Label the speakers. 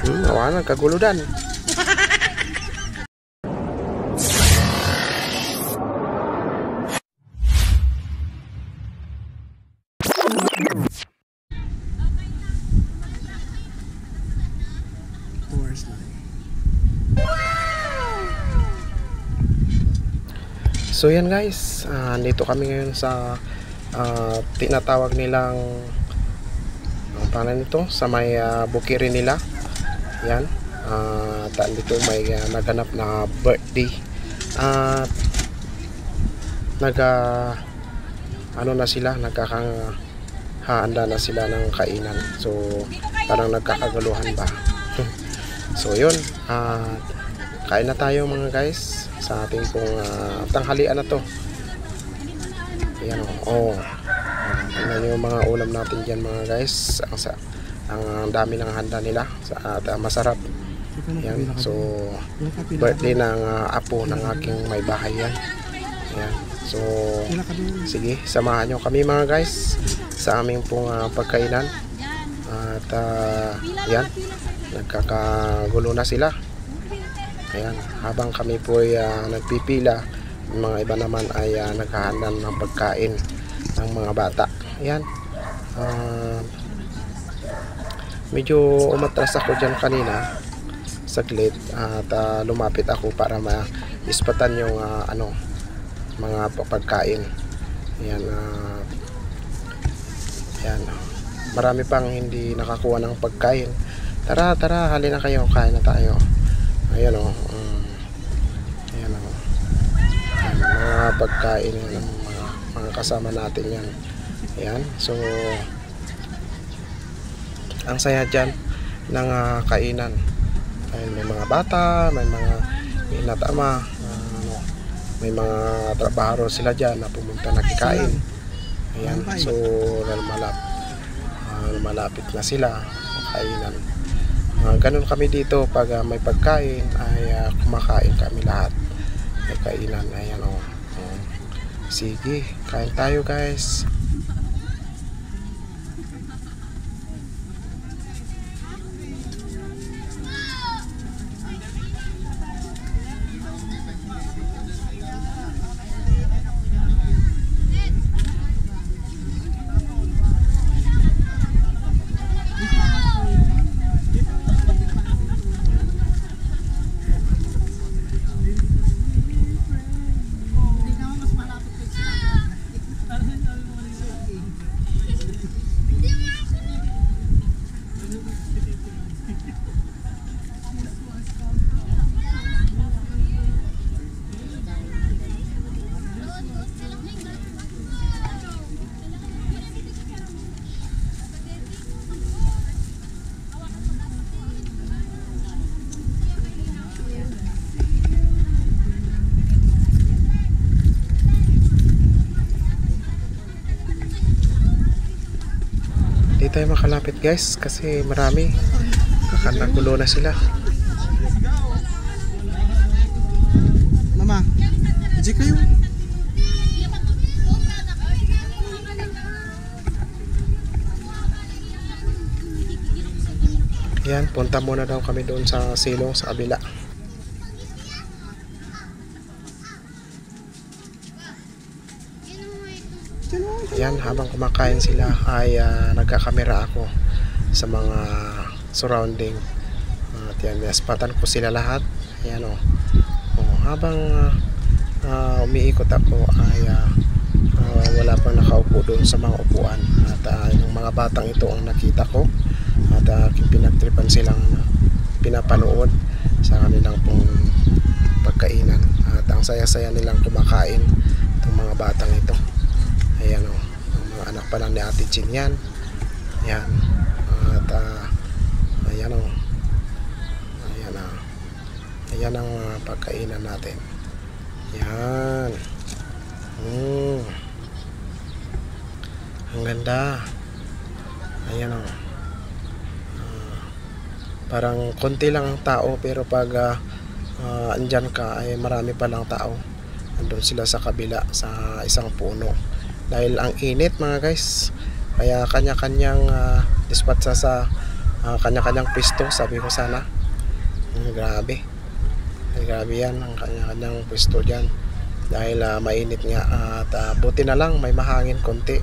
Speaker 1: Awan, kaguludan. So yan guys, dito kami ngayon sa tinatawag nilang pangalan nito sa may bukiri nila. Yan, dito may naganap na birthday at ano na sila, nagkakahanda na sila ng kainan. So parang nagkakaguluhan ba. So yun, kain na tayo mga guys sa ating pong tanghalian na to. Ayan o. Tingnan yung mga ulam natin dyan mga guys. Ang dami ng handa nila at masarap. Ayan. So birthday ng apo ng aking may bahay yan. Ayan. So sige, samahan nyo kami mga guys sa aming pong pagkainan. At yan, nagkakagulo na sila. Ayan, habang kami po ay nagpipila, mga iba naman ay naghahanda ng pagkain ng mga bata. Ayan, medyo umatras ako dyan kanina saglit at lumapit ako para ma-ispatan yung mga pagkain. Ayan, ayan, marami pang hindi nakakuha ng pagkain. Tara, halina kayo, kain na tayo. Ayan o, ayan o, mga pagkain ng mga kasama natin yan. Ayan, so ang saya dyan ng kainan. Ayan, may mga bata, may mga inatama, may mga trabahador sila dyan na pumunta nakikain. Ayan, so malapit na sila kainan. Ganun kami dito pag may pagkain ay kumakain kami lahat. May kainan. Ayan o. Sige, kain tayo guys. Di tayo makalapit guys kasi marami, kakanagulo na sila.
Speaker 2: Mama, hindi kayo.
Speaker 1: Yan, punta muna daw kami doon sa silong sa kabila. Yan, habang kumakain sila ay nagkakamera ako sa mga surrounding. At yan, naspatan ko sila lahat. Ayan o. Habang umiikot ako ay wala pang nakaupo doon sa mga upuan. At yung mga batang ito ang nakita ko. At pinagtripan silang pinapanood sa kanilang pong pagkainan. At ang saya-saya nilang kumakain itong mga batang ito. Ayan o, ang mga anak pa lang ni Ate Chin yan. Ayan. At ayan o. Ayan o. Ayan ang pagkainan natin. Ayan. Ang ganda. Ayan o. Parang konti lang ang tao, pero pag andyan ka ay marami pa lang tao. Andun sila sa kabila sa isang puno. Dahil ang init mga guys, kaya kanya-kanyang dispatcha sa kanya-kanyang pwesto, sabi ko sana. Grabe. Grabe yan, ang kanya-kanyang pwesto dyan. Dahil mainit nga at buti na lang may mahangin konti.